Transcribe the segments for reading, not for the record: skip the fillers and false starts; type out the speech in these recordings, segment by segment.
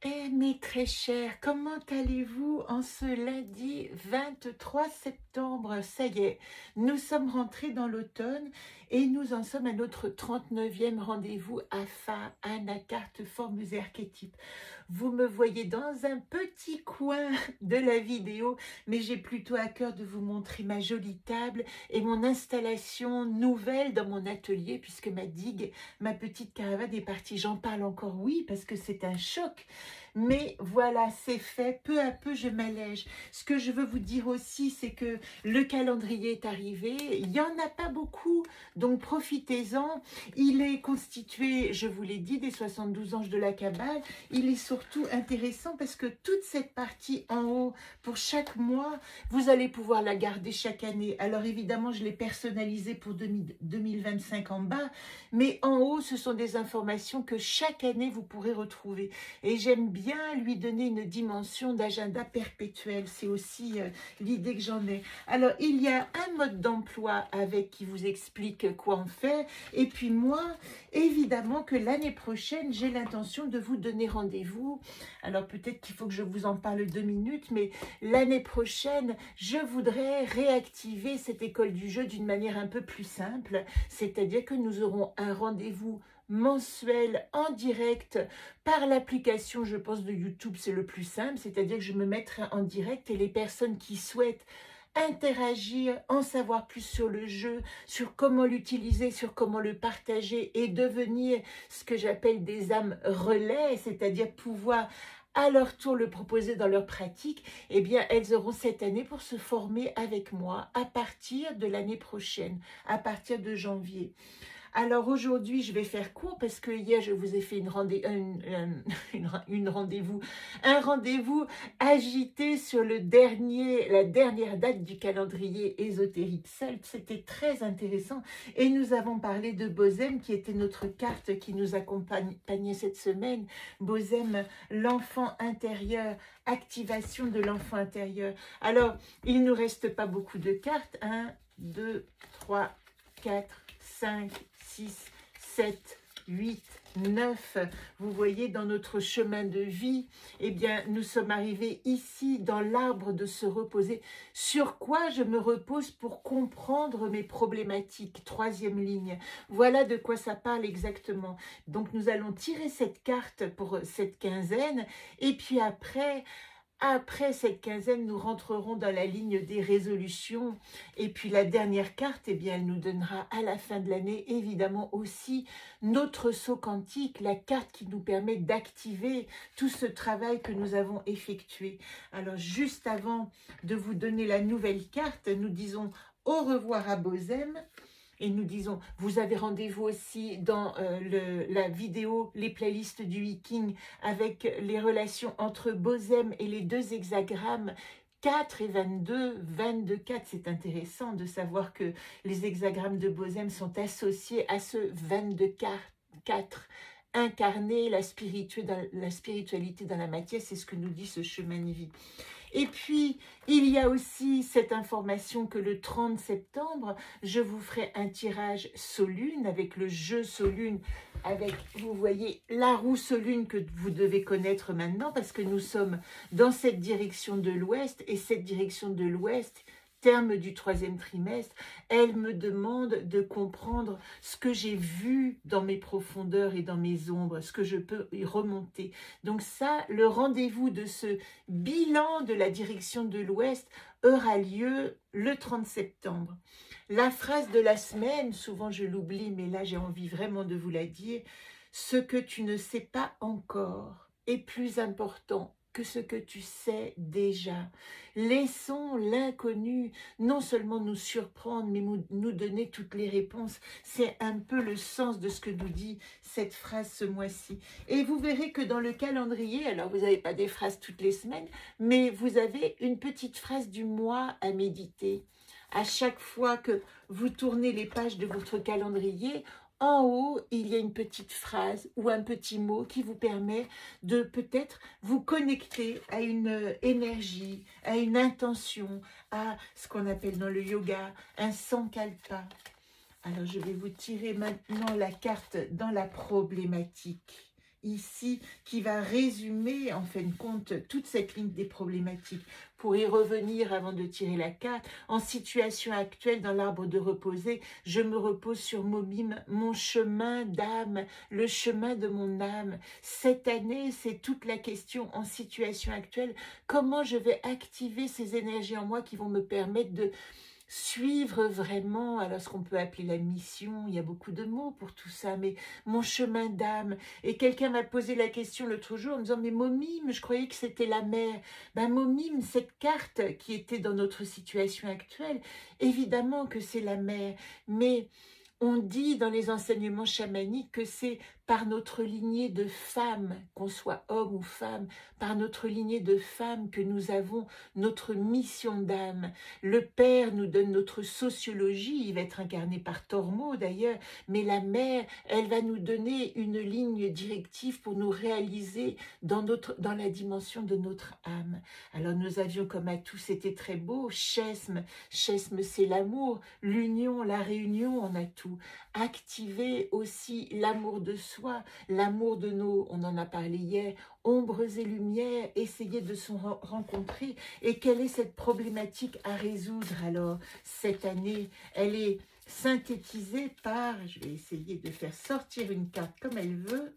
Eh mes très chers, comment allez-vous en ce lundi 23 septembre? Ça y est, nous sommes rentrés dans l'automne et nous en sommes à notre 39e rendez-vous AFA, Anacarte Formes et Archétypes. Vous me voyez dans un petit coin de la vidéo, mais j'ai plutôt à cœur de vous montrer ma jolie table et mon installation nouvelle dans mon atelier, puisque ma digue, ma petite caravane est partie. J'en parle encore, oui, parce que c'est un choc. Mais voilà, c'est fait. Peu à peu, je m'allège. Ce que je veux vous dire aussi, c'est que le calendrier est arrivé. Il n'y en a pas beaucoup, donc profitez-en. Il est constitué, je vous l'ai dit, des 72 anges de la Kabbale. Il est surtout intéressant parce que toute cette partie en haut, pour chaque mois, vous allez pouvoir la garder chaque année. Alors évidemment, je l'ai personnalisé pour 2025 en bas, mais en haut, ce sont des informations que chaque année, vous pourrez retrouver. Et j'aime bien lui donner une dimension d'agenda perpétuel. C'est aussi l'idée que j'en ai. Alors, il y a un mode d'emploi avec qui vous explique quoi en faire. Et puis moi, évidemment que l'année prochaine, j'ai l'intention de vous donner rendez-vous. Alors, peut-être qu'il faut que je vous en parle 2 minutes, mais l'année prochaine, je voudrais réactiver cette école du jeu d'une manière un peu plus simple. C'est-à-dire que nous aurons un rendez-vous mensuel en direct par l'application, je pense, de YouTube. C'est le plus simple, c'est-à-dire que je me mettrai en direct et les personnes qui souhaitent interagir, en savoir plus sur le jeu, sur comment l'utiliser, sur comment le partager et devenir ce que j'appelle des âmes relais, c'est-à-dire pouvoir à leur tour le proposer dans leur pratique, eh bien, elles auront cette année pour se former avec moi à partir de l'année prochaine, à partir de janvier. Alors aujourd'hui, je vais faire court parce que hier, je vous ai fait un rendez-vous agité sur la dernière date du calendrier ésotérique celte. C'était très intéressant et nous avons parlé de Bozem qui était notre carte qui nous accompagnait cette semaine. Bozem, l'enfant intérieur, activation de l'enfant intérieur. Alors, il ne nous reste pas beaucoup de cartes. 1, 2, 3, 4, 5, 6, 7, 8, 9. Vous voyez, dans notre chemin de vie, eh bien, nous sommes arrivés ici, dans l'arbre de se reposer. Sur quoi je me repose pour comprendre mes problématiques? Troisième ligne. Voilà de quoi ça parle exactement. Donc, nous allons tirer cette carte pour cette quinzaine. Et puis après cette quinzaine, nous rentrerons dans la ligne des résolutions. Et puis la dernière carte, eh bien, elle nous donnera à la fin de l'année, évidemment aussi, notre saut quantique, la carte qui nous permet d'activer tout ce travail que nous avons effectué. Alors, juste avant de vous donner la nouvelle carte, nous disons au revoir à Bozem. Et nous disons, vous avez rendez-vous aussi dans la vidéo, les playlists du Viking avec les relations entre Bozem et les deux hexagrammes 4 et 22, 22, 4. C'est intéressant de savoir que les hexagrammes de Bozem sont associés à ce 22, 4. Incarner la spiritualité dans la matière, c'est ce que nous dit ce chemin de vie. Et puis, il y a aussi cette information que le 30 septembre, je vous ferai un tirage Solune avec le jeu Solune, avec, vous voyez, la roue Solune que vous devez connaître maintenant parce que nous sommes dans cette direction de l'Ouest et cette direction de l'Ouest, terme du troisième trimestre, elle me demande de comprendre ce que j'ai vu dans mes profondeurs et dans mes ombres, ce que je peux y remonter. Donc ça, le rendez-vous de ce bilan de la direction de l'Ouest aura lieu le 30 septembre. La phrase de la semaine, souvent je l'oublie, mais là j'ai envie vraiment de vous la dire, ce que tu ne sais pas encore est plus important que ce que tu sais déjà. Laissons l'inconnu non seulement nous surprendre, mais nous donner toutes les réponses. C'est un peu le sens de ce que nous dit cette phrase ce mois-ci. Et vous verrez que dans le calendrier, alors vous n'avez pas des phrases toutes les semaines, mais vous avez une petite phrase du mois à méditer. À chaque fois que vous tournez les pages de votre calendrier, en haut, il y a une petite phrase ou un petit mot qui vous permet de peut-être vous connecter à une énergie, à une intention, à ce qu'on appelle dans le yoga un sankalpa. Alors, je vais vous tirer maintenant la carte dans la problématique. ici qui va résumer en fin de compte toute cette ligne des problématiques. Pour y revenir avant de tirer la carte, en situation actuelle dans l'arbre de reposer, je me repose sur Mobim, mon chemin d'âme, le chemin de mon âme. Cette année, c'est toute la question en situation actuelle, comment je vais activer ces énergies en moi qui vont me permettre de suivre vraiment, alors ce qu'on peut appeler la mission, il y a beaucoup de mots pour tout ça, mais mon chemin d'âme. Et quelqu'un m'a posé la question l'autre jour en me disant, mais Momime, je croyais que c'était la mer. Ben Momime, cette carte qui était dans notre situation actuelle, évidemment que c'est la mer, mais on dit dans les enseignements chamaniques que c'est par notre lignée de femmes, qu'on soit homme ou femme, par notre lignée de femmes que nous avons notre mission d'âme. Le Père nous donne notre sociologie, il va être incarné par Tormo d'ailleurs, mais la Mère, elle va nous donner une ligne directive pour nous réaliser dans la dimension de notre âme. Alors nous avions comme atout, c'était très beau, Chesme, Chesme c'est l'amour, l'union, la réunion en atout. Activer aussi l'amour de soi, l'amour de nos, on en a parlé hier, ombres et lumières, essayer de se rencontrer. Et quelle est cette problématique à résoudre alors cette année? Elle est synthétisée par, je vais essayer de faire sortir une carte comme elle veut.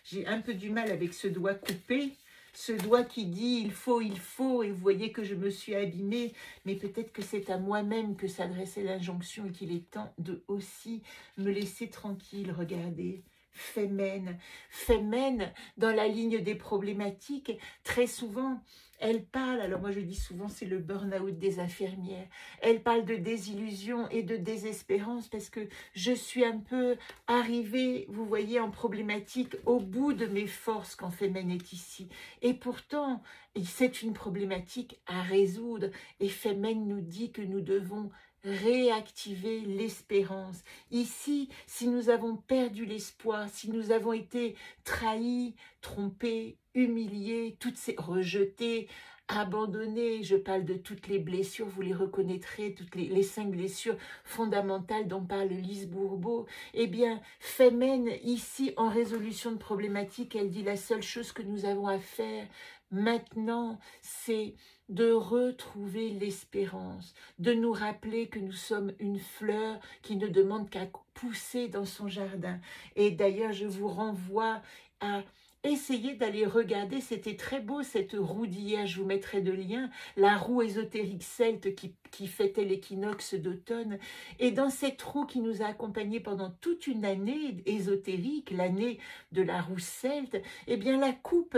J'ai un peu du mal avec ce doigt coupé. Ce doigt qui dit il faut, et vous voyez que je me suis abîmée, mais peut-être que c'est à moi-même que s'adressait l'injonction et qu'il est temps de aussi me laisser tranquille. Regardez, Femen, Femen dans la ligne des problématiques, très souvent, elle parle, alors moi je dis souvent c'est le burn-out des infirmières, elle parle de désillusion et de désespérance parce que je suis un peu arrivée, vous voyez, en problématique au bout de mes forces quand Femen est ici. Et pourtant, c'est une problématique à résoudre et Femen nous dit que nous devons réactiver l'espérance. Ici, si nous avons perdu l'espoir, si nous avons été trahis, trompés, humiliés, toutes ces rejetés, abandonnés, je parle de toutes les blessures, vous les reconnaîtrez, toutes les 5 blessures fondamentales dont parle Lise Bourbeau, eh bien, Femen, ici, en résolution de problématiques, elle dit la seule chose que nous avons à faire maintenant, c'est de retrouver l'espérance, de nous rappeler que nous sommes une fleur qui ne demande qu'à pousser dans son jardin. Et d'ailleurs, je vous renvoie à essayer d'aller regarder, c'était très beau cette roue d'hier, je vous mettrai de lien, la roue ésotérique celte qui fêtait l'équinoxe d'automne. Et dans cette roue qui nous a accompagnés pendant toute une année ésotérique, l'année de la roue celte, eh bien la coupe,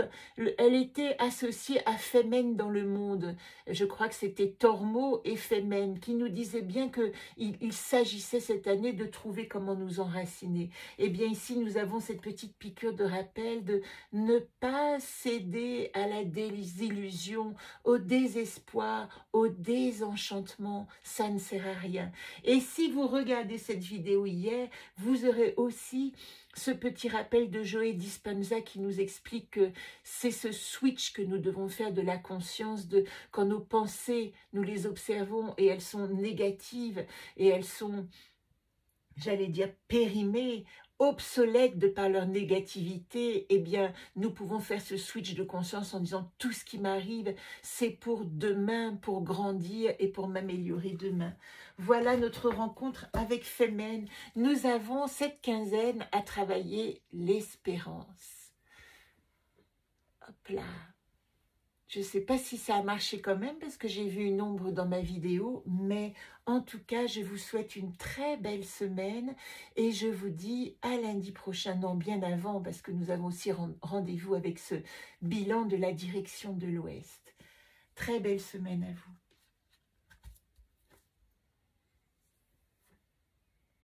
elle était associée à Femen dans le monde. Je crois que c'était Tormo et Femen qui nous disaient bien qu'il s'agissait cette année de trouver comment nous enraciner. Eh bien ici, nous avons cette petite piqûre de rappel de ne pas céder à la désillusion, au désespoir, au désenchantement, ça ne sert à rien. Et si vous regardez cette vidéo hier, vous aurez aussi ce petit rappel de Joe Dispenza qui nous explique que c'est ce switch que nous devons faire de la conscience, de quand nos pensées, nous les observons et elles sont négatives et elles sont, j'allais dire, périmées, obsolètes de par leur négativité, eh bien, nous pouvons faire ce switch de conscience en disant tout ce qui m'arrive, c'est pour demain, pour grandir et pour m'améliorer demain. Voilà notre rencontre avec Femen. Nous avons cette quinzaine à travailler l'espérance. Hop là. Je ne sais pas si ça a marché quand même parce que j'ai vu une ombre dans ma vidéo, mais en tout cas, je vous souhaite une très belle semaine et je vous dis à lundi prochain, non bien avant parce que nous avons aussi rendez-vous avec ce bilan de la direction de l'Ouest. Très belle semaine à vous.